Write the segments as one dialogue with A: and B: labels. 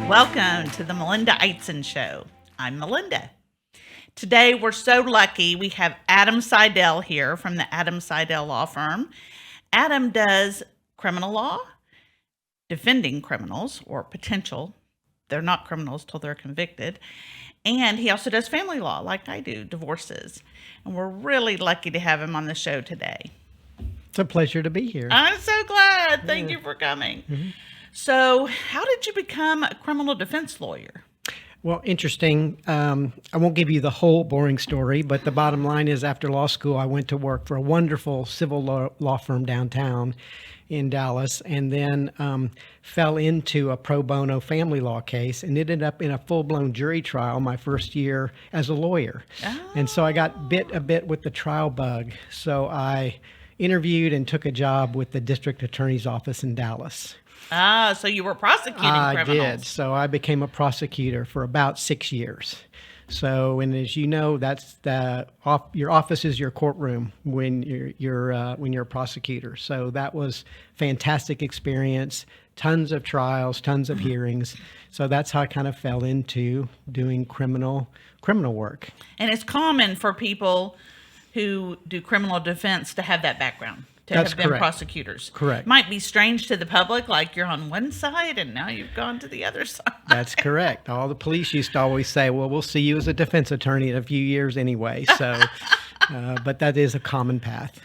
A: Welcome to the Melinda Eitzen Show. I'm Melinda. Today we're so lucky we have Adam Seidel here from the Adam Seidel Law Firm. Adam does criminal law, defending criminals or potential. They're not criminals till they're convicted. And he also does family law like I do, divorces. And we're really lucky to have him on the show today.
B: It's a pleasure to be here.
A: I'm so glad. Thank you for coming. Mm-hmm. So how did you become a criminal defense lawyer?
B: Well, interesting. I won't give you the whole boring story, but the bottom line is after law school, I went to work for a wonderful civil law firm downtown in Dallas, and then fell into a pro bono family law case and ended up in a full-blown jury trial my first year as a lawyer. Oh. And so I got bit a bit with the trial bug. So I interviewed and took a job with the district attorney's office in Dallas.
A: Ah, so you were prosecuting criminals.
B: I did. So I became a prosecutor for about 6 years. So, and as you know, that's your office is your courtroom when you're a prosecutor. So that was fantastic experience. Tons of trials, tons of hearings. So that's how I kind of fell into doing criminal work.
A: And it's common for people who do criminal defense to have that background.
B: That's
A: have been
B: correct.
A: Prosecutors.
B: Correct.
A: Might be strange to the public, like you're on one side and now you've gone to the other side.
B: That's correct. All the police used to always say, well, we'll see you as a defense attorney in a few years anyway. So, but that is a common path.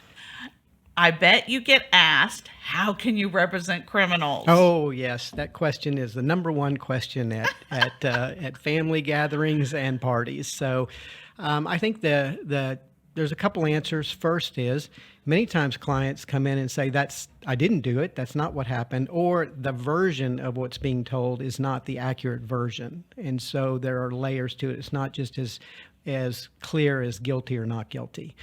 A: I bet you get asked, how can you represent criminals?
B: Oh, yes. That question is the number one question at family gatherings and parties. So I think there's a couple answers. First is many times clients come in and say, I didn't do it. That's not what happened. Or the version of what's being told is not the accurate version. And so there are layers to it. It's not just as clear as guilty or not guilty.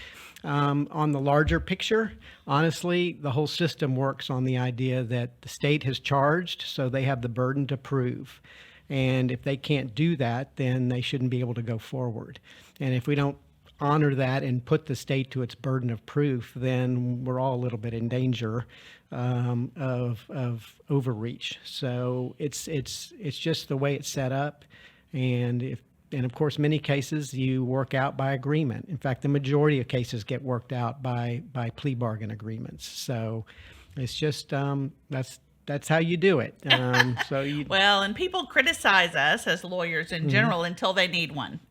B: On the larger picture, honestly, the whole system works on the idea that the state has charged, so they have the burden to prove. And if they can't do that, then they shouldn't be able to go forward. And if we don't honor that and put the state to its burden of proof, then we're all a little bit in danger of overreach. So it's just the way it's set up, and of course many cases you work out by agreement. In fact, the majority of cases get worked out by plea bargain agreements. So it's just that's how you do it.
A: Well, and people criticize us as lawyers in general until they need one.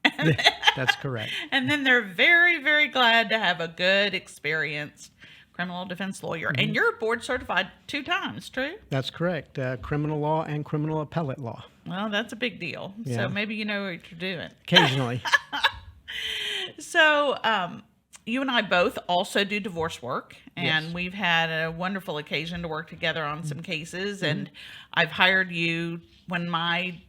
B: That's correct.
A: And then they're very, very glad to have a good, experienced criminal defense lawyer. And you're board certified 2 times, true?
B: That's correct. Criminal law and criminal appellate law.
A: Well, that's a big deal. Yeah. So maybe you know what you're doing.
B: Occasionally.
A: So, you and I both also do divorce work, and
B: yes.
A: We've had a wonderful occasion to work together on some cases, and I've hired you when my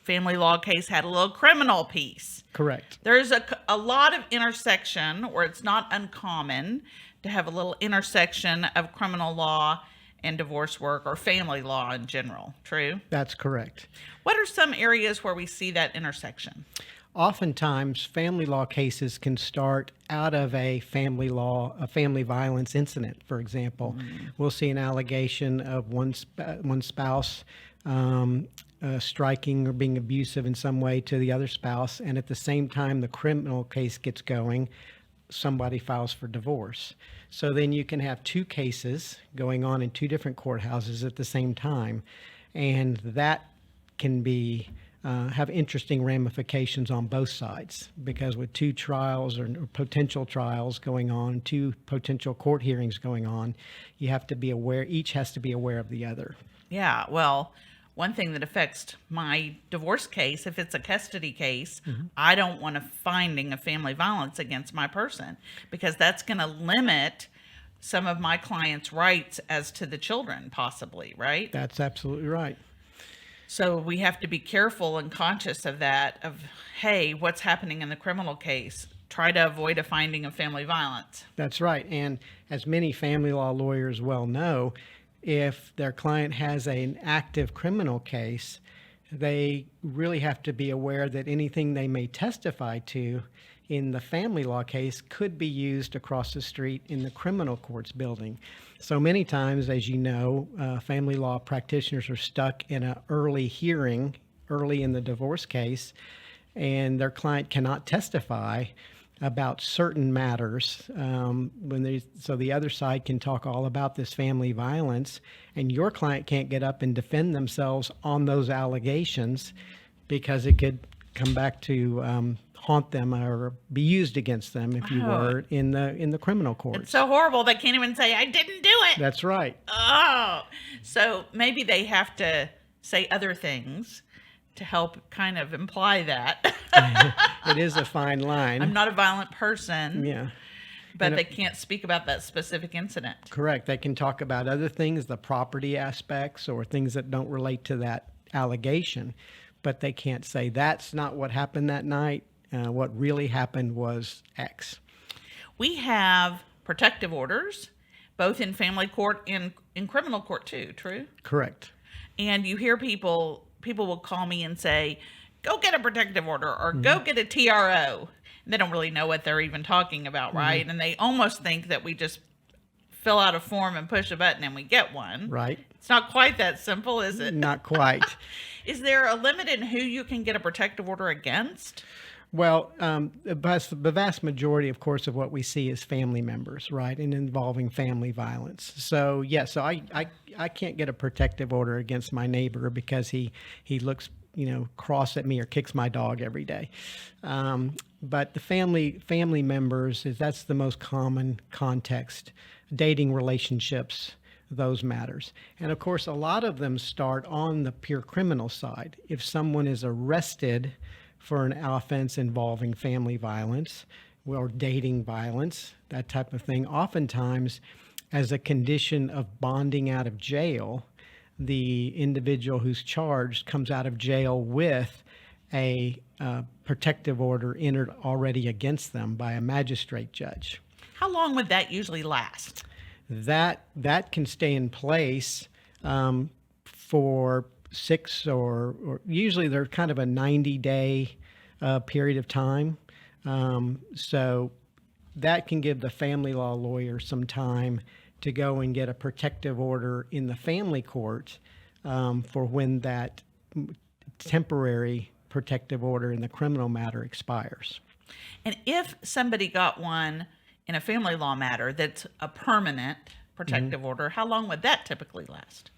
A: family law case had a little criminal piece.
B: Correct.
A: There's a lot of intersection, or it's not uncommon to have a little intersection of criminal law and divorce work, or family law in general. True? That's
B: correct.
A: What are some areas where we see that intersection?
B: Oftentimes, family law cases can start out of a family violence incident, for example. We'll see an allegation of one spouse striking or being abusive in some way to the other spouse, and at the same time the criminal case gets going, somebody files for divorce. So then you can have 2 cases going on in 2 different courthouses at the same time, and that can be have interesting ramifications on both sides, because with 2 trials or potential trials going on, 2 potential court hearings going on, you have to be aware, each has to be aware of the other.
A: Yeah, well, one thing that affects my divorce case, if it's a custody case, I don't want a finding of family violence against my person, because that's going to limit some of my client's rights as to the children, possibly, right?
B: That's absolutely right.
A: So we have to be careful and conscious of that, of, hey, what's happening in the criminal case? Try to avoid a finding of family violence.
B: That's right. And as many family law lawyers well know, if their client has an active criminal case, they really have to be aware that anything they may testify to in the family law case could be used across the street in the criminal courts building. So many times, as you know, family law practitioners are stuck in an early hearing early in the divorce case, and their client cannot testify about certain matters, so the other side can talk all about this family violence, and your client can't get up and defend themselves on those allegations because it could come back to haunt them or be used against them, if you were, in the criminal court.
A: It's so horrible they can't even say, I didn't do it.
B: That's right.
A: Oh, so maybe they have to say other things to help kind of imply that.
B: It is a fine line.
A: I'm not a violent person.
B: Yeah.
A: But they can't speak about that specific incident.
B: Correct. They can talk about other things, the property aspects or things that don't relate to that allegation, but they can't say that's not what happened that night. What really happened was X.
A: We have protective orders, both in family court and in criminal court too, true?
B: Correct.
A: And you hear people will call me and say, go get a protective order or go get a TRO. They don't really know what they're even talking about, right? And they almost think that we just fill out a form and push a button and we get one.
B: Right.
A: It's not quite that simple, is it?
B: Not quite.
A: Is there a limit in who you can get a protective order against?
B: Well, the vast majority, of course, of what we see is family members, right, and involving family violence. So, yeah, so I can't get a protective order against my neighbor because he looks, cross at me or kicks my dog every day. But the family members, that's the most common context, dating relationships, those matters. And, of course, a lot of them start on the pure criminal side. If someone is arrested for an offense involving family violence or dating violence, that type of thing. Oftentimes, as a condition of bonding out of jail, the individual who's charged comes out of jail with a protective order entered already against them by a magistrate judge.
A: How long would that usually last?
B: That can stay in place for 6 or usually they're kind of a 90-day period of time. So that can give the family law lawyer some time to go and get a protective order in the family court for when that temporary protective order in the criminal matter expires.
A: And if somebody got one in a family law matter that's a permanent protective order, how long would that typically last?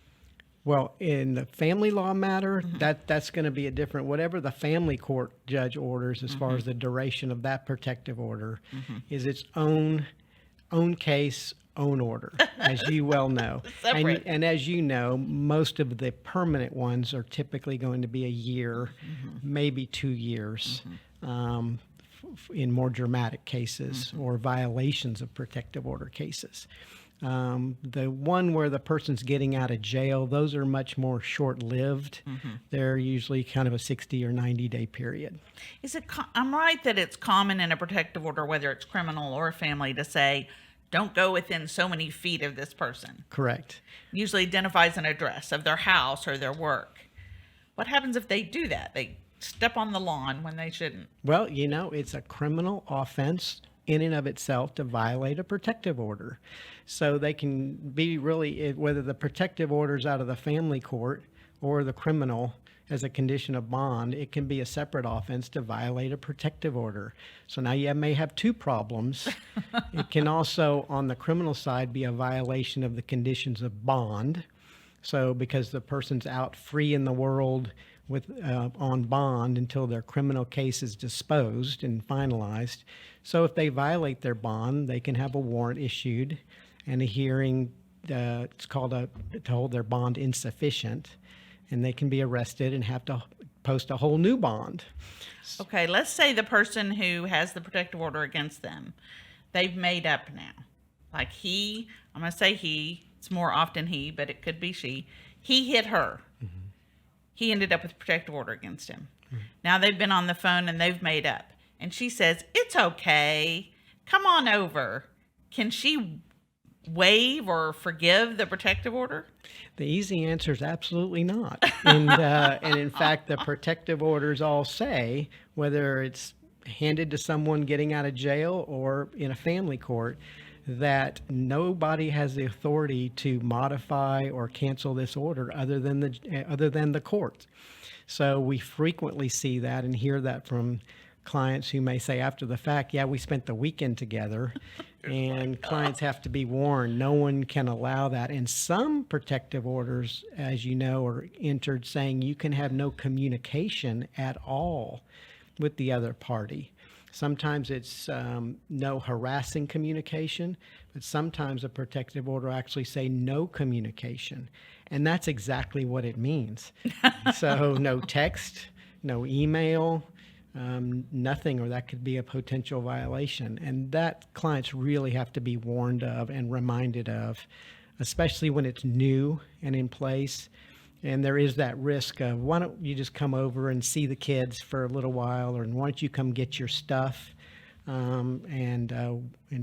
B: Well, in the family law matter, that's going to be a different, whatever the family court judge orders as far as the duration of that protective order is its own case, own order, as you well know. And as you know, most of the permanent ones are typically going to be a year, maybe 2 years, in more dramatic cases or violations of protective order cases. The one where the person's getting out of jail, those are much more short-lived. They're usually kind of a 60 or 90-day period.
A: I'm right that it's common in a protective order, whether it's criminal or family, to say, don't go within so many feet of this person.
B: Correct.
A: Usually identifies an address of their house or their work. What happens if they do that? They step on the lawn when they shouldn't.
B: Well, it's a criminal offense in and of itself to violate a protective order. So they can be really, whether the protective order is out of the family court or the criminal as a condition of bond, it can be a separate offense to violate a protective order. So now you may have two problems. It can also, on the criminal side, be a violation of the conditions of bond. So because the person's out free in the world with on bond until their criminal case is disposed and finalized. So if they violate their bond, they can have a warrant issued and a hearing. It's called to hold their bond insufficient, and they can be arrested and have to post a whole new bond.
A: Okay, let's say the person who has the protective order against them, they've made up now. Like I'm going to say he, it's more often he, but it could be she. He hit her. He ended up with a protective order against him. Now they've been on the phone and they've made up. And she says, it's okay. Come on over. Can she waive or forgive the protective order?
B: The easy answer is absolutely not. And in fact, the protective orders all say, whether it's handed to someone getting out of jail or in a family court, that nobody has the authority to modify or cancel this order other than the court. So we frequently see that and hear that from clients who may say after the fact, yeah, we spent the weekend together. And clients have to be warned, no one can allow that. And some protective orders, as you know, are entered saying you can have no communication at all with the other party. Sometimes it's no harassing communication, but sometimes a protective order actually say no communication. And that's exactly what it means. So no text, no email, nothing, or that could be a potential violation. And that clients really have to be warned of and reminded of, especially when it's new and in place. And there is that risk of, why don't you just come over and see the kids for a little while, or why don't you come get your stuff and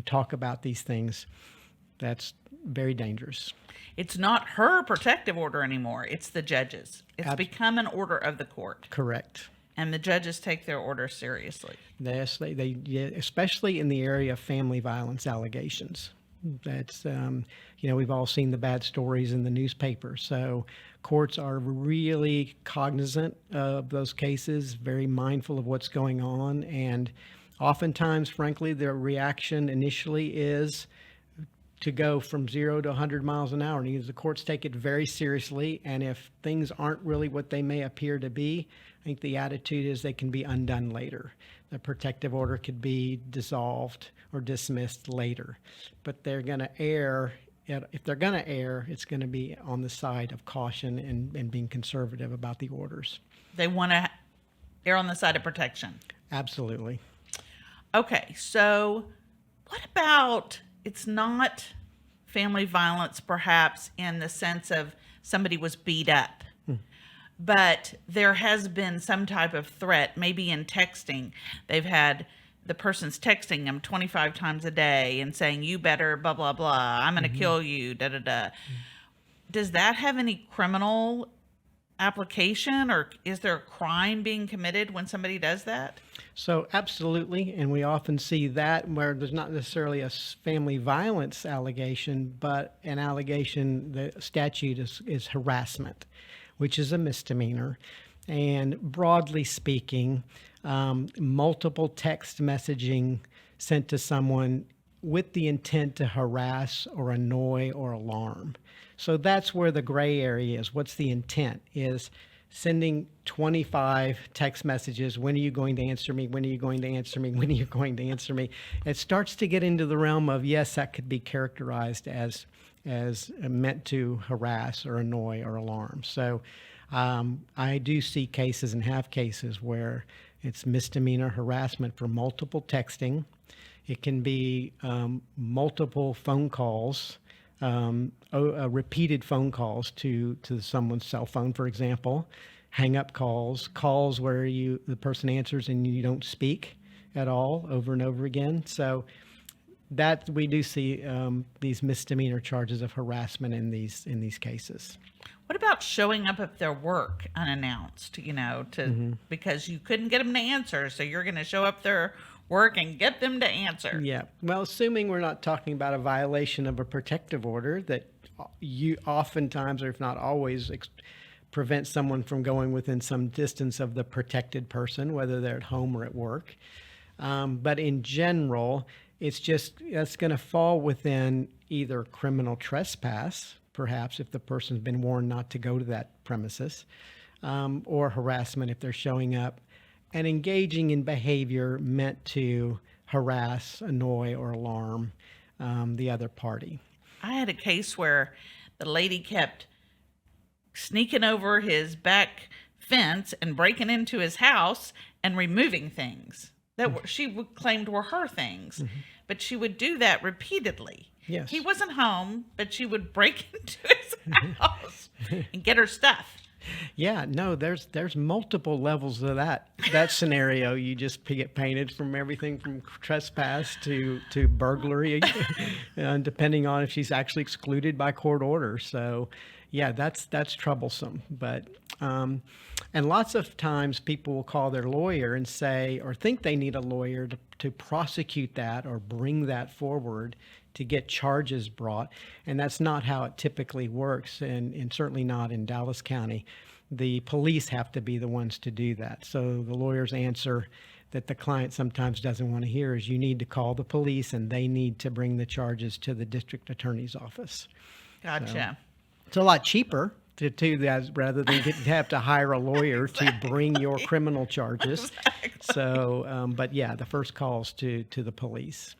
B: talk about these things. That's very dangerous.
A: It's not her protective order anymore. It's the judge's. It's become an order of the court.
B: Correct.
A: And the judges take their order seriously.
B: Yes, they especially in the area of family violence allegations. That's, we've all seen the bad stories in the newspaper. So courts are really cognizant of those cases, very mindful of what's going on. And oftentimes, frankly, their reaction initially is to go from 0 to 100 miles an hour. And the courts take it very seriously. And if things aren't really what they may appear to be, I think the attitude is they can be undone later. The protective order could be dissolved or dismissed later. But they're going to err. If they're going to err, it's going to be on the side of caution and being conservative about the orders.
A: They want to err on the side of protection.
B: Absolutely.
A: Okay, so what about, it's not family violence perhaps in the sense of somebody was beat up, but there has been some type of threat, maybe in texting. They've had the person's texting them 25 times a day and saying, you better blah, blah, blah, I'm going to kill you, da, da, da. Does that have any criminal application, or is there a crime being committed when somebody does that?
B: So absolutely, and we often see that where there's not necessarily a family violence allegation, but an allegation, the statute is harassment, which is a misdemeanor. And broadly speaking, multiple text messaging sent to someone with the intent to harass or annoy or alarm. So that's where the gray area is. What's the intent? Is sending 25 text messages, when are you going to answer me? When are you going to answer me? When are you going to answer me? It starts to get into the realm of, yes, that could be characterized as meant to harass or annoy or alarm. So I do see cases and have cases where it's misdemeanor harassment for multiple texting. It can be multiple phone calls, repeated phone calls to someone's cell phone, for example, hang-up calls where the person answers and you don't speak at all over and over again. So that we do see these misdemeanor charges of harassment in these cases.
A: What about showing up at their work unannounced, because you couldn't get them to answer, so you're going to show up their work and get them to answer?
B: Yeah. Well, assuming we're not talking about a violation of a protective order that you oftentimes, or if not always, prevent someone from going within some distance of the protected person, whether they're at home or at work. But in general, that's going to fall within either criminal trespass, perhaps if the person's been warned not to go to that premises, or harassment if they're showing up and engaging in behavior meant to harass, annoy, or alarm the other party.
A: I had a case where the lady kept sneaking over his back fence and breaking into his house and removing things that she claimed were her things. But she would do that repeatedly.
B: Yes.
A: He wasn't home, but she would break into his house and get her stuff.
B: Yeah, no, there's multiple levels of that scenario. You just get painted from everything from trespass to burglary, depending on if she's actually excluded by court order. So, yeah, that's troublesome. But and lots of times people will call their lawyer and say, or think they need a lawyer to prosecute that or bring that forward to get charges brought. And that's not how it typically works, and certainly not in Dallas County. the police have to be the ones to do that. So the lawyer's answer that the client sometimes doesn't want to hear is you need to call the police and they need to bring the charges to the district attorney's office.
A: Gotcha.
B: So it's a lot cheaper to do that rather than have to hire a lawyer to bring your criminal charges.
A: Exactly.
B: So, but yeah, the first call's to the police.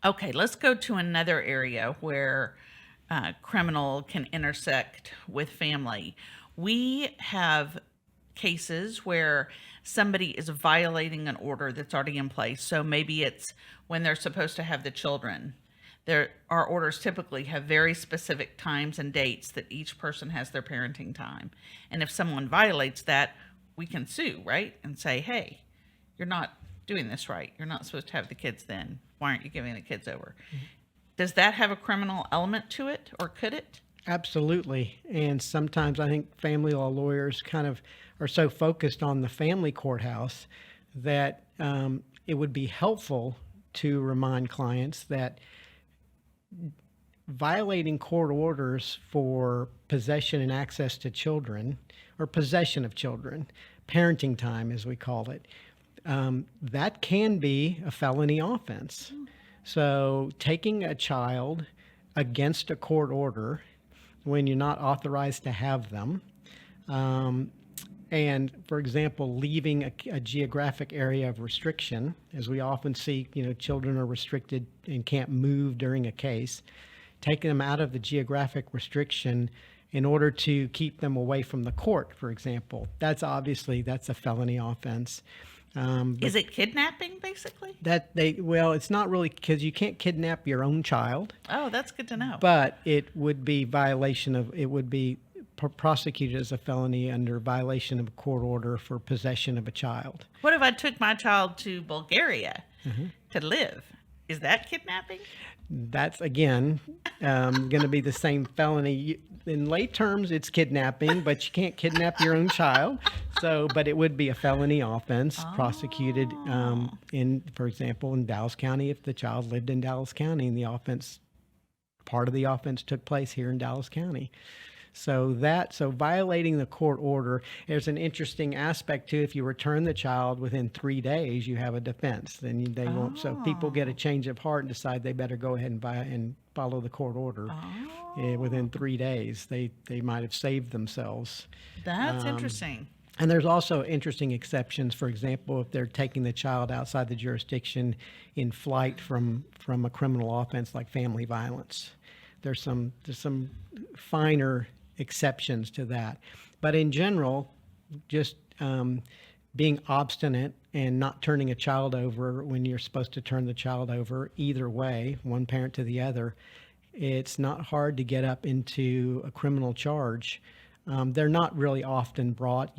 A: Okay, let's go to another area where criminal can intersect with family. We have cases where somebody is violating an order that's already in place. So maybe it's when they're supposed to have the children. Our orders typically have very specific times and dates that each person has their parenting time. And if someone violates that, we can sue, right? And say, hey, you're not doing this right. You're not supposed to have the kids then. Why aren't you giving the kids over? Mm-hmm. Does that have a criminal element to it, or could it?
B: Absolutely. And sometimes I think family law lawyers kind of are so focused on the family courthouse that it would be helpful to remind clients that violating court orders for possession and access to children, or possession of children, parenting time as we call it, that can be a felony offense. So taking a child against a court order when you're not authorized to have them, and for example, leaving a geographic area of restriction, as we often see, children are restricted and can't move during a case, taking them out of the geographic restriction in order to keep them away from the court, for example, that's a felony offense.
A: Is it kidnapping, basically?
B: It's not really, because you can't kidnap your own child.
A: Oh, that's good to know.
B: But it would be prosecuted as a felony under violation of a court order for possession of a child.
A: What if I took my child to Bulgaria to live? Is that kidnapping?
B: That's, again, going to be the same felony. In lay terms, it's kidnapping, but you can't kidnap your own child. But it would be a felony offense prosecuted for example, in Dallas County, if the child lived in Dallas County and part of the offense took place here in Dallas County. So violating the court order, there's an interesting aspect to it. If you return the child within 3 days, you have a defense. Then they won't. So people get a change of heart and decide they better go ahead and follow the court order. Within 3 days, they might have saved themselves.
A: That's interesting.
B: And there's also interesting exceptions. For example, if they're taking the child outside the jurisdiction in flight from a criminal offense like family violence, there's some finer exceptions to that. But in general, just being obstinate and not turning a child over when you're supposed to turn the child over, either way, one parent to the other, it's not hard to get up into a criminal charge. They're not really often brought.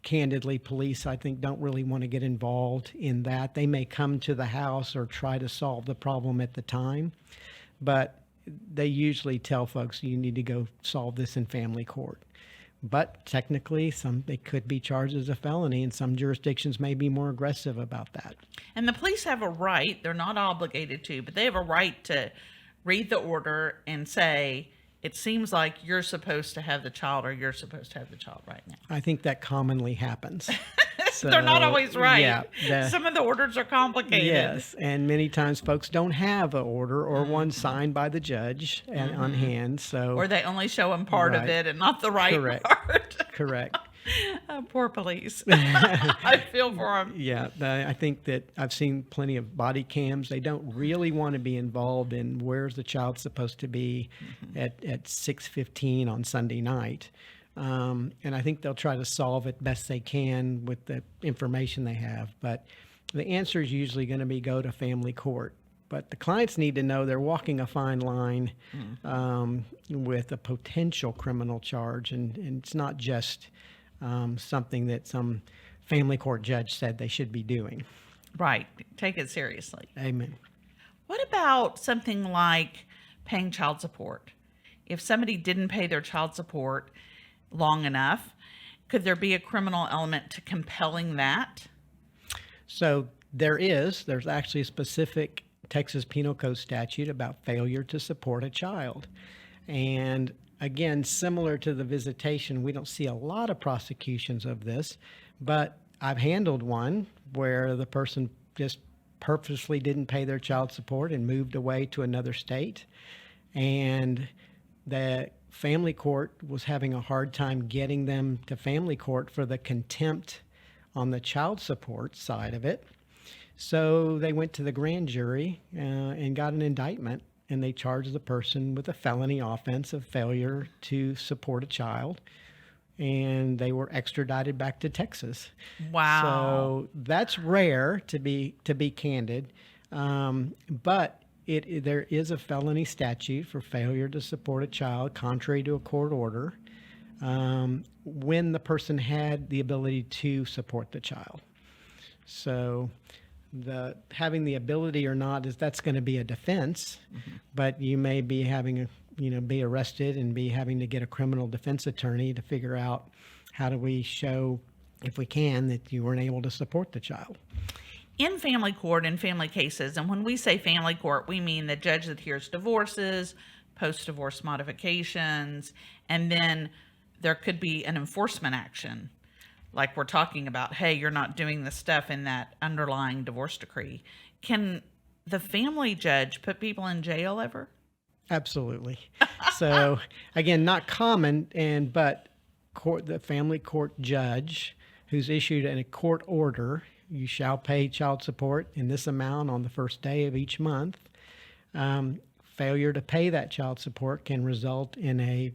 B: Candidly, police, I think, don't really want to get involved in that. They may come to the house or try to solve the problem at the time, but they usually tell folks you need to go solve this in family court. But technically, they could be charged as a felony, and some jurisdictions may be more aggressive about that.
A: And the police have a right, they're not obligated to, but they have a right to read the order and say, it seems like you're supposed to have the child, or you're supposed to have the child right now.
B: I think that commonly happens. So,
A: they're not always right.
B: Yeah,
A: some of the orders are complicated.
B: Yes, and many times folks don't have an order or one signed by the judge on hand. So,
A: or they only show them part of it and not the right part.
B: Correct.
A: Poor police. I feel for them.
B: Yeah, I think that I've seen plenty of body cams. They don't really want to be involved in where's the child supposed to be at 6:15 on Sunday night. And I think they'll try to solve it best they can with the information they have. But the answer is usually going to be go to family court. But the clients need to know they're walking a fine line with a potential criminal charge. And it's not just something that some family court judge said they should be doing.
A: Right. Take it seriously.
B: Amen.
A: What about something like paying child support? If somebody didn't pay their child support long enough, could there be a criminal element to compelling that?
B: So there's actually a specific Texas Penal Code statute about failure to support a child. And again, similar to the visitation, we don't see a lot of prosecutions of this, but I've handled one where the person just purposely didn't pay their child support and moved away to another state. And the family court was having a hard time getting them to family court for the contempt on the child support side of it. So they went to the grand jury and got an indictment, and they charged the person with a felony offense of failure to support a child. And they were extradited back to Texas.
A: Wow.
B: So that's rare, to be candid. But there is a felony statute for failure to support a child contrary to a court order when the person had the ability to support the child. So having the ability or not that's going to be a defense, but you may be having be arrested and be having to get a criminal defense attorney to figure out how do we show, if we can, that you weren't able to support the child.
A: In family court and family cases, and when we say family court, we mean the judge that hears divorces, post-divorce modifications, and then there could be an enforcement action. Like we're talking about, hey, you're not doing the stuff in that underlying divorce decree. Can the family judge put people in jail ever?
B: Absolutely. So again, not common, but the family court judge who's issued a court order, you shall pay child support in this amount on the first day of each month. Failure to pay that child support can result in a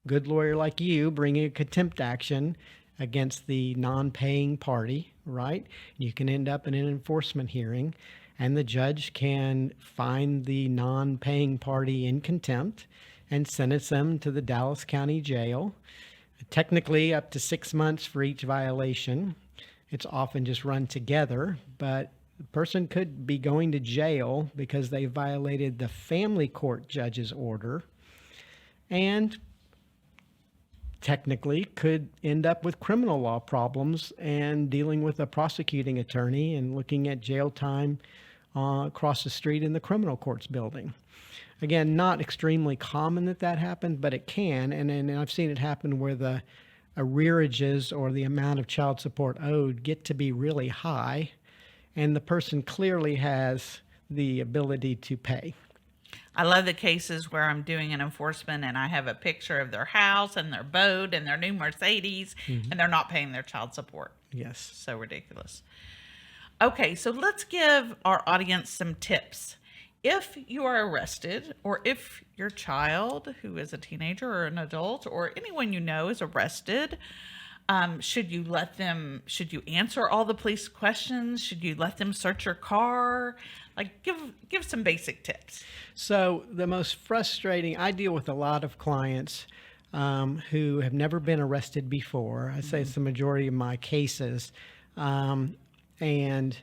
B: good lawyer like you bringing a contempt action against the non-paying party, right? You can end up in an enforcement hearing, and the judge can find the non-paying party in contempt and sentence them to the Dallas County Jail, technically up to 6 months for each violation. It's often just run together, but the person could be going to jail because they violated the family court judge's order, and technically could end up with criminal law problems and dealing with a prosecuting attorney and looking at jail time across the street in the criminal courts building. Again, not extremely common that happened, but it can. And I've seen it happen where the arrearages or the amount of child support owed get to be really high, and the person clearly has the ability to pay.
A: I love the cases where I'm doing an enforcement and I have a picture of their house and their boat and their new Mercedes, and they're not paying their child support.
B: Yes.
A: So ridiculous. Okay, so let's give our audience some tips. If you are arrested, or if your child, who is a teenager or an adult, or anyone you know is arrested, should you answer all the police questions? Should you let them search your car? Like, give some basic tips.
B: So the most frustrating, I deal with a lot of clients who have never been arrested before. I say it's the majority of my cases. And,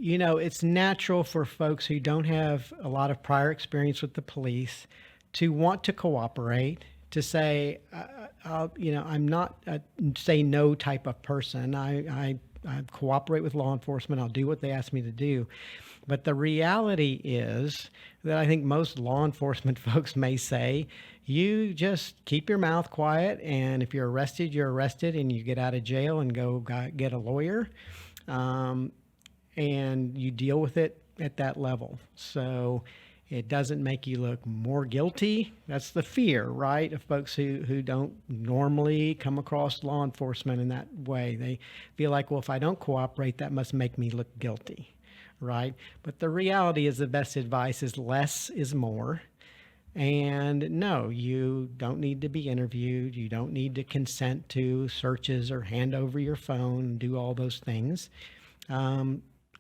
B: it's natural for folks who don't have a lot of prior experience with the police to want to cooperate, to say, I'm not a say no type of person. I cooperate with law enforcement. I'll do what they ask me to do. But the reality is that I think most law enforcement folks may say, you just keep your mouth quiet, and if you're arrested, you're arrested, and you get out of jail and go get a lawyer, and you deal with it at that level. So it doesn't make you look more guilty. That's the fear, right, of folks who don't normally come across law enforcement in that way. They feel like, well, if I don't cooperate, that must make me look guilty, right? But the reality is the best advice is less is more. And no, you don't need to be interviewed. You don't need to consent to searches or hand over your phone and do all those things.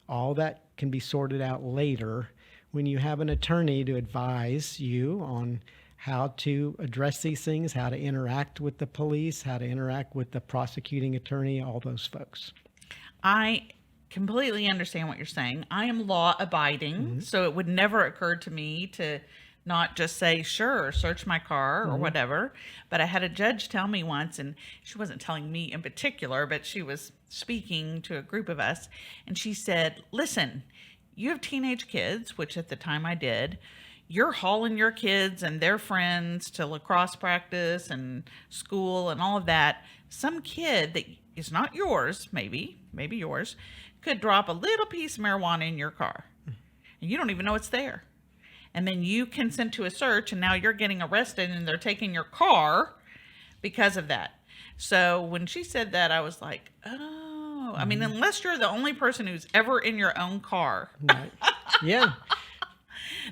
B: All that can be sorted out later when you have an attorney to advise you on how to address these things, how to interact with the police, how to interact with the prosecuting attorney, all those folks.
A: I completely understand what you're saying. I am law abiding, so it would never occur to me to not just say, sure, search my car or whatever. But I had a judge tell me once, and she wasn't telling me in particular, but she was speaking to a group of us, and she said, listen, you have teenage kids, which at the time I did. you're hauling your kids and their friends to lacrosse practice and school and all of that. Some kid that is not yours, maybe yours, could drop a little piece of marijuana in your car and you don't even know it's there. And then you consent to a search and now you're getting arrested and they're taking your car because of that. So when she said that, I was like, oh, I mean, unless you're the only person who's ever in your own car,
B: Right. Yeah.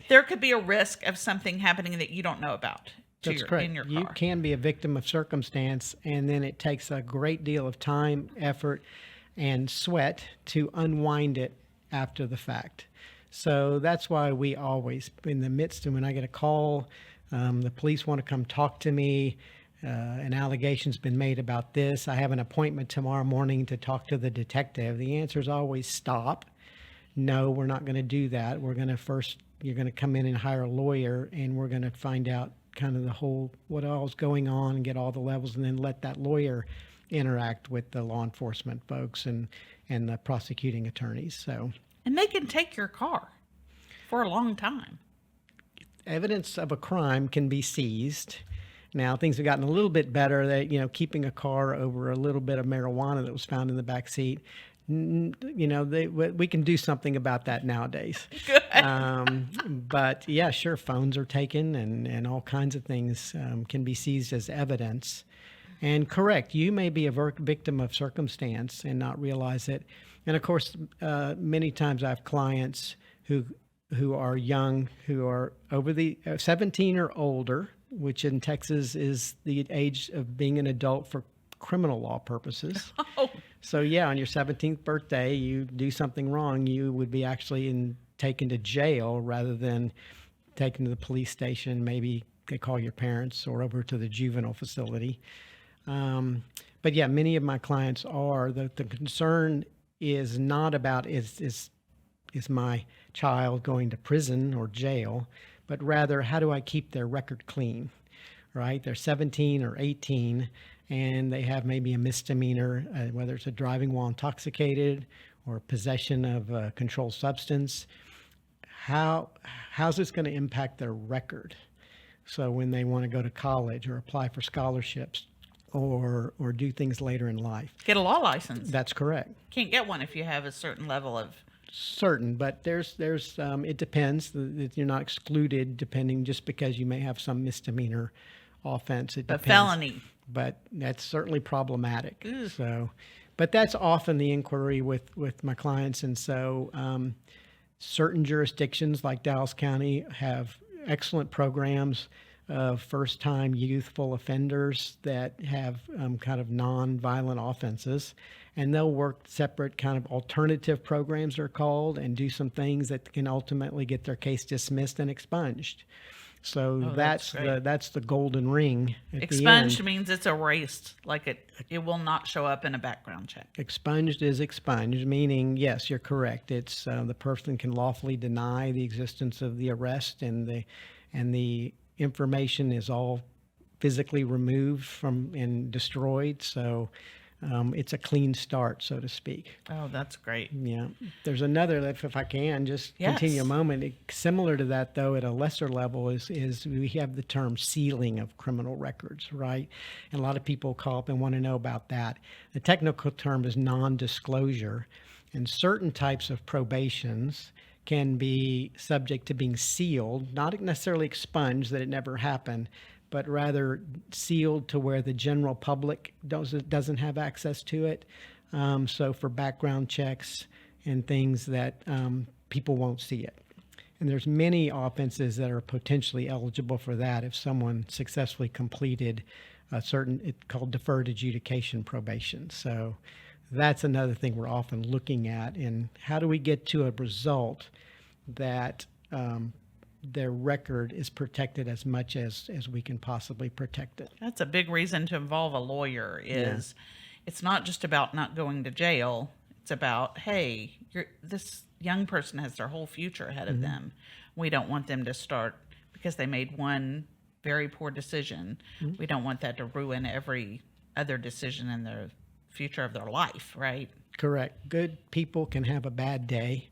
A: there could be a risk of something happening that you don't know about
B: That's correct.
A: in your car.
B: You can be a victim of circumstance, and then it takes a great deal of time, effort, and sweat to unwind it after the fact. So that's why we always, in the midst of when I get a call, the police want to come talk to me, an allegation's been made about this. I have an appointment tomorrow morning to talk to the detective. The answer is always stop. No, we're not going to do that. We're going to first, you're going to come in and hire a lawyer, and we're going to find out kind of the whole, what all's going on and get all the levels, and then let that lawyer interact with the law enforcement folks and the prosecuting attorneys. So,
A: and they can take your car for a long time.
B: evidence of a crime can be seized. Now, things have gotten a little bit better that, keeping a car over a little bit of marijuana that was found in the back seat, we can do something about that nowadays.
A: Good.
B: But yeah, sure, phones are taken and all kinds of things can be seized as evidence. And correct, you may be a victim of circumstance and not realize it. And of course, many times I have clients who are young, who are over the 17 or older, which in Texas is the age of being an adult for criminal law purposes.
A: Oh.
B: So yeah, on your 17th birthday, you do something wrong, you would be actually taken to jail rather than taken to the police station. Maybe they call your parents or over to the juvenile facility. But yeah, many of my clients are. The concern is not about is my child going to prison or jail, but rather how do I keep their record clean, right? They're 17 or 18 and they have maybe a misdemeanor, whether it's a driving while intoxicated or possession of a controlled substance. How's this going to impact their record? So when they want to go to college or apply for scholarships or do things later in life.
A: Get a law license.
B: That's correct.
A: Can't get one if you have a certain level of...
B: Certain, but there's it depends. You're not excluded depending just because you may have some misdemeanor offense. It depends.
A: A felony.
B: But that's certainly problematic.
A: Ooh.
B: So, but that's often the inquiry with my clients. And so certain jurisdictions like Dallas County have excellent programs of first-time youthful offenders that have kind of non-violent offenses. And they'll work separate kind of alternative programs, they're called, and do some things that can ultimately get their case dismissed and expunged. So that's the golden ring at
A: Expunged
B: the end.
A: means it's erased, like it will not show up in a background check.
B: Expunged is expunged, meaning, yes, you're correct. It's the person can lawfully deny the existence of the arrest, and the information is all physically removed from and destroyed. So it's a clean start, so to speak.
A: Oh, that's great.
B: Yeah. There's another, if I can just continue a moment, similar to that though at a lesser level is we have the term sealing of criminal records, right? And a lot of people call up and want to know about that. The technical term is non-disclosure, and certain types of probations can be subject to being sealed, not necessarily expunged that it never happened, but rather sealed to where the general public doesn't have access to it. So for background checks and things that people won't see it. And there's many offenses that are potentially eligible for that if someone successfully completed a certain, it's called deferred adjudication probation. So that's another thing we're often looking at. And how do we get to a result that their record is protected as much as we can possibly protect it?
A: That's a big reason to involve a lawyer is it's not just about not going to jail. It's about, hey, this young person has their whole future ahead of them. We don't want them to start because they made one very poor decision. We don't want that to ruin every other decision in future of their life, right?
B: Correct. Good people can have a bad day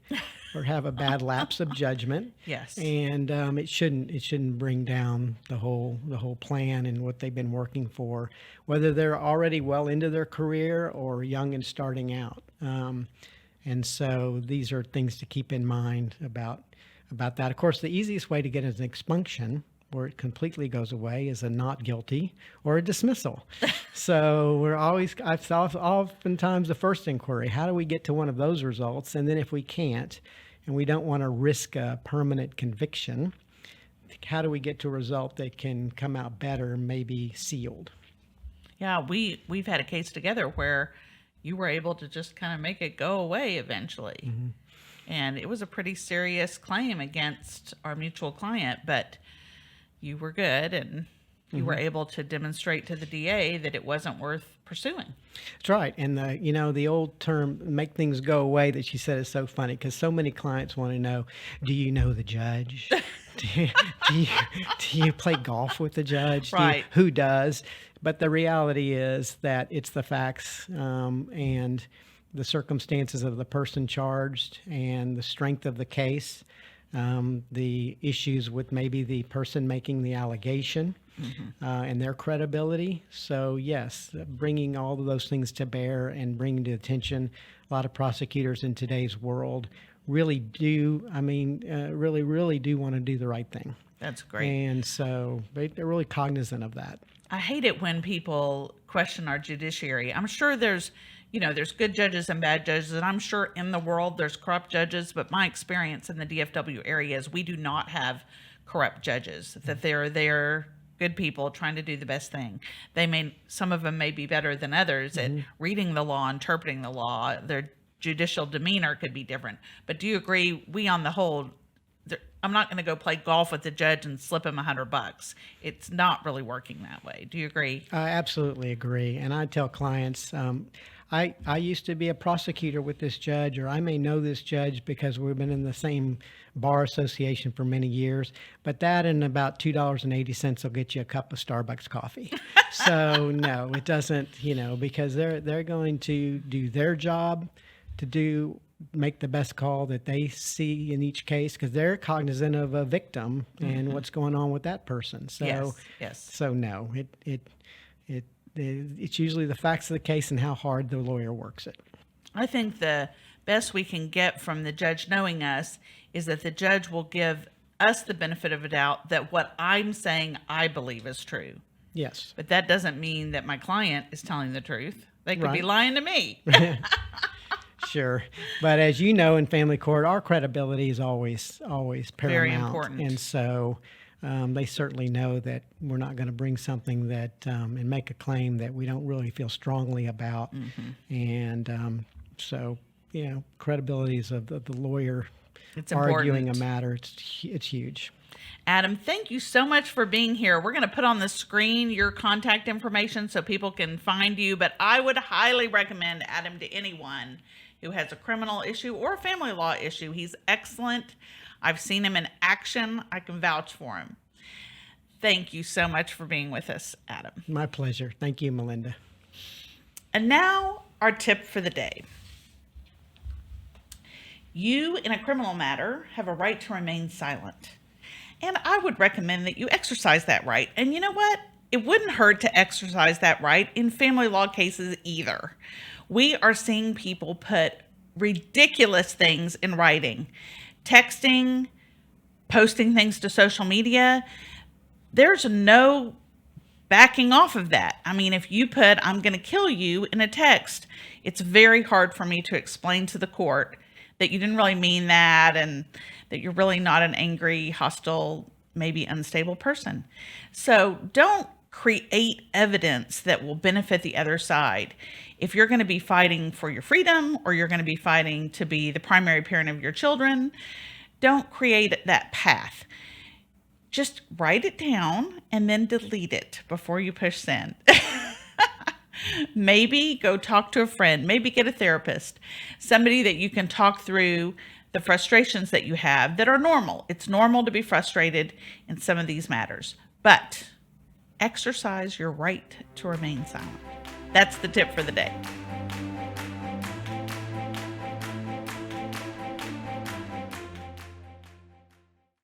B: or have a bad lapse of judgment.
A: Yes.
B: And it shouldn't bring down the whole plan and what they've been working for, whether they're already well into their career or young and starting out. And so these are things to keep in mind about that. Of course, the easiest way to get is an expunction, where it completely goes away, is a not guilty or a dismissal. So oftentimes the first inquiry, how do we get to one of those results? And then if we can't, and we don't want to risk a permanent conviction, how do we get to a result that can come out better, maybe sealed?
A: Yeah, we've had a case together where you were able to just kind of make it go away eventually. Mm-hmm. And it was a pretty serious claim against our mutual client, but you were good and you were able to demonstrate to the DA that it wasn't worth pursuing.
B: That's right. And the old term, make things go away, that she said is so funny, because so many clients want to know, do you know the judge? do you play golf with the judge?
A: Right.
B: Who does? But the reality is that it's the facts and the circumstances of the person charged and the strength of the case, the issues with maybe the person making the allegation, and their credibility. So yes, bringing all of those things to bear and bringing to attention, a lot of prosecutors in today's world really do want to do the right thing.
A: That's great.
B: And so they're really cognizant of that.
A: I hate it when people question our judiciary. I'm sure there's good judges and bad judges, and I'm sure in the world there's corrupt judges, but my experience in the DFW area is we do not have corrupt judges, that they're good people trying to do the best thing. Some of them may be better than others at reading the law, interpreting the law. Their judicial demeanor could be different. But do you agree, we on the whole, I'm not going to go play golf with the judge and slip him $100. It's not really working that way. Do you agree?
B: I absolutely agree. And I tell clients, I used to be a prosecutor with this judge, or I may know this judge because we've been in the same bar association for many years, but that and about $2.80 will get you a cup of Starbucks coffee. So no, it doesn't, because they're going to do their job to make the best call that they see in each case, because they're cognizant of a victim and what's going on with that person. So
A: yes.
B: So no, it's usually the facts of the case and how hard the lawyer works it.
A: I think the best we can get from the judge knowing us is that the judge will give us the benefit of a doubt that what I'm saying I believe is true.
B: Yes.
A: But that doesn't mean that my client is telling the truth. They could be lying to me.
B: Sure. But as you know, in family court, our credibility is always paramount.
A: Very important.
B: And so they certainly know that we're not going to bring something that and make a claim that we don't really feel strongly about. And so, credibility is of the lawyer arguing a matter. It's huge.
A: Adam, thank you so much for being here. We're going to put on the screen your contact information so people can find you, but I would highly recommend Adam to anyone who has a criminal issue or a family law issue. He's excellent. I've seen him in action. I can vouch for him. Thank you so much for being with us, Adam.
B: My pleasure. Thank you, Melinda.
A: And now our tip for the day. You, in a criminal matter, have a right to remain silent. And I would recommend that you exercise that right. And you know what? It wouldn't hurt to exercise that right in family law cases either. We are seeing people put ridiculous things in writing, texting, posting things to social media. There's no backing off of that. I mean, if you put, I'm going to kill you in a text, it's very hard for me to explain to the court that you didn't really mean that and that you're really not an angry, hostile, maybe unstable person. So don't create evidence that will benefit the other side. If you're going to be fighting for your freedom or you're going to be fighting to be the primary parent of your children, don't create that path. Just write it down and then delete it before you push send. Maybe go talk to a friend, maybe get a therapist, somebody that you can talk through the frustrations that you have that are normal. It's normal to be frustrated in some of these matters, but exercise your right to remain silent. That's the tip for the day.